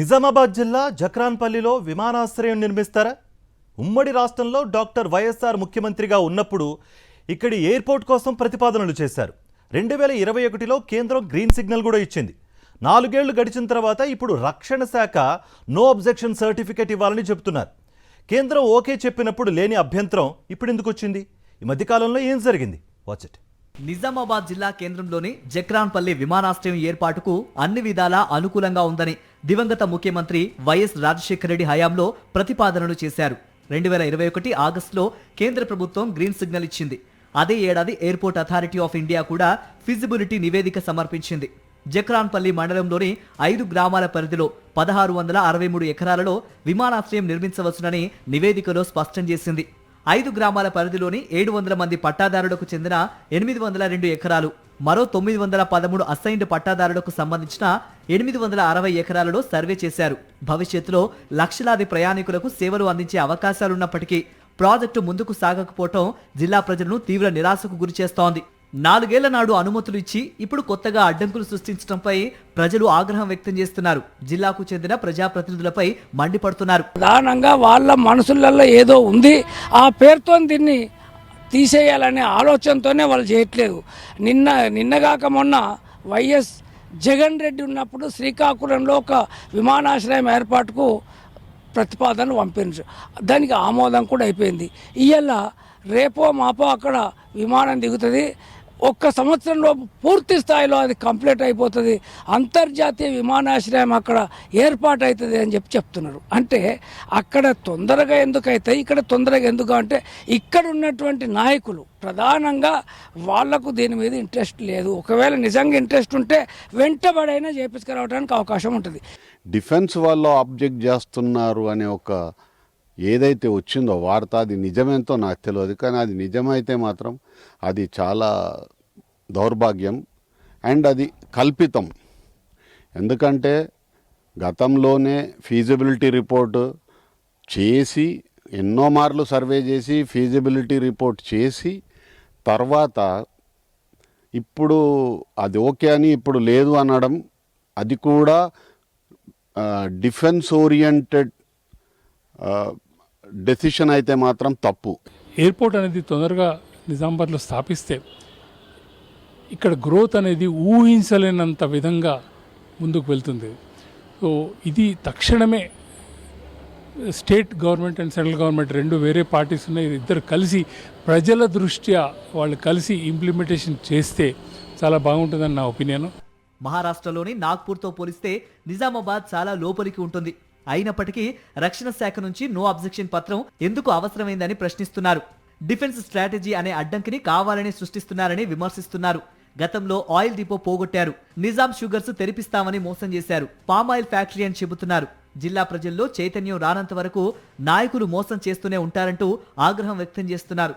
నిజామాబాద్ జిల్లా జక్రాన్పల్లిలో విమానాశ్రయం నిర్మిస్తారా? ఉమ్మడి రాష్ట్రంలో డాక్టర్ వైఎస్ఆర్ ముఖ్యమంత్రిగా ఉన్నప్పుడు ఇక్కడి ఎయిర్పోర్ట్ కోసం ప్రతిపాదనలు చేశారు. 2021లో కేంద్రం గ్రీన్ సిగ్నల్ కూడా ఇచ్చింది. 4 ఏళ్లు గడిచిన తర్వాత ఇప్పుడు రక్షణ శాఖ నో అబ్జెక్షన్ సర్టిఫికేట్ ఇవ్వాలని చెబుతున్నారు. కేంద్రం ఓకే చెప్పినప్పుడు లేని అభ్యంతరం ఇప్పుడు ఎందుకు వచ్చింది? ఈ మధ్యకాలంలో ఏం జరిగింది? Watch it. నిజామాబాద్ జిల్లా కేంద్రంలోని జక్రాన్పల్లి విమానాశ్రయం ఏర్పాటుకు అన్ని విధాలా అనుకూలంగా ఉందని దివంగత ముఖ్యమంత్రి వైఎస్ రాజశేఖర రెడ్డి హయాంలో ప్రతిపాదనలు చేశారు. 2021 ఆగస్టులో కేంద్ర ప్రభుత్వం గ్రీన్ సిగ్నల్ ఇచ్చింది. అదే ఏడాది ఎయిర్పోర్ట్ అథారిటీ ఆఫ్ ఇండియా కూడా ఫిజిబిలిటీ నివేదిక సమర్పించింది. జక్రాన్పల్లి మండలంలోని 5 గ్రామాల పరిధిలో 1663 ఎకరాలలో విమానాశ్రయం నిర్మించవచ్చునని నివేదికలో స్పష్టం చేసింది. 5 గ్రామాల పరిధిలోని 700 మంది పట్టాదారులకు చెందిన 802 ఎకరాలు, మరో 913 అసైన్డ్ పట్టాదారులకు సంబంధించిన 860 ఎకరాలలో సర్వే చేశారు. భవిష్యత్తులో లక్షలాది ప్రయాణికులకు సేవలు అందించే అవకాశాలున్నప్పటికీ ప్రాజెక్టు ముందుకు సాగకపోవటం జిల్లా ప్రజలను తీవ్ర నిరాశకు గురిచేస్తోంది. 4 ఏళ్ల నాడు అనుమతులు ఇచ్చి ఇప్పుడు కొత్తగా అడ్డంకులు సృష్టించడంపై ప్రజలు ఆగ్రహం వ్యక్తం చేస్తున్నారు. జిల్లాకు చెందిన ప్రజాప్రతినిధులపై మండిపడుతున్నారు. ప్రధానంగా వాళ్ళ మనసులలో ఏదో ఉంది, ఆ పేరుతో దీన్ని తీసేయాలనే ఆలోచనతోనే వాళ్ళు చేయట్లేదు. నిన్నగాక మొన్న వైఎస్ జగన్ రెడ్డి ఉన్నప్పుడు శ్రీకాకుళంలో ఒక విమానాశ్రయం ఏర్పాటుకు ప్రతిపాదనలు పంపించారు. దానికి ఆమోదం కూడా అయిపోయింది. ఇవాళ రేపో మాపో అక్కడ విమానం దిగుతుంది. 1 సంవత్సరంలో పూర్తి స్థాయిలో అది కంప్లీట్ అయిపోతుంది. అంతర్జాతీయ విమానాశ్రయం అక్కడ ఏర్పాటు అవుతుంది అని చెప్తున్నారు. అంటే అక్కడ తొందరగా ఎందుకు అవుతాయి, ఇక్కడ తొందరగా ఎందుకు అంటే ఇక్కడ ఉన్నటువంటి నాయకులు ప్రధానంగా వాళ్లకు దీని మీద ఇంట్రెస్ట్ లేదు. ఒకవేళ నిజంగా ఇంట్రెస్ట్ ఉంటే వెంటబడైనా చేపించుకురావడానికి అవకాశం ఉంటుంది. డిఫెన్స్ వాళ్ళు ఆబ్జెక్ట్ చేస్తున్నారు అనే ఒక ఏదైతే వచ్చిందో వార్త, అది నిజమేంతో నాకు తెలియదు. కానీ అది నిజమైతే మాత్రం అది చాలా దౌర్భాగ్యం అండ్ అది కల్పితం. ఎందుకంటే గతంలోనే ఫీజిబిలిటీ రిపోర్ట్ చేసి ఎన్నో మార్లు సర్వే చేసి ఫీజిబిలిటీ రిపోర్ట్ చేసి తర్వాత ఇప్పుడు అది ఓకే అని ఇప్పుడు లేదు అనడం, అది కూడా డిఫెన్స్ ఓరియంటెడ్ డెసిషన్ అయితే మాత్రం తప్పు. ఎయిర్పోర్ట్ అనేది తొందరగా నిజామాబాద్లో స్థాపిస్తే ఇక్కడ గ్రోత్ అనేది ఊహించలేనంత విధంగా ముందుకు వెళ్తుంది. సో ఇది తక్షణమే state government and central government 2 వేరే పార్టీస్ ఉన్నాయి. ఇద్దరు కలిసి ప్రజల దృష్ట్యా వాళ్ళు కలిసి ఇంప్లిమెంటేషన్ చేస్తే చాలా బాగుంటుందని నా ఒపీనియన్. మహారాష్ట్రలోని నాగ్పూర్తో పోలిస్తే నిజామాబాద్ చాలా లోపలికి ఉంటుంది. అయినప్పటికీ రక్షణ శాఖ నుంచి నో అబ్జెక్షన్ పత్రం ఎందుకు అవసరమైందని ప్రశ్నిస్తున్నారు. డిఫెన్స్ స్ట్రాటజీ అనే అడ్డంకిని కావాలని సృష్టిస్తున్నారని విమర్శిస్తున్నారు. గతంలో ఆయిల్ డిపో పోగొట్టారు, నిజాం షుగర్స్ తెరిపిస్తామని మోసం చేశారు, పామాయిల్ ఫ్యాక్టరీ అని చెబుతున్నారు. జిల్లా ప్రజల్లో చైతన్యం రానంత వరకు నాయకులు మోసం చేస్తూనే ఉంటారంటూ ఆగ్రహం వ్యక్తం చేస్తున్నారు.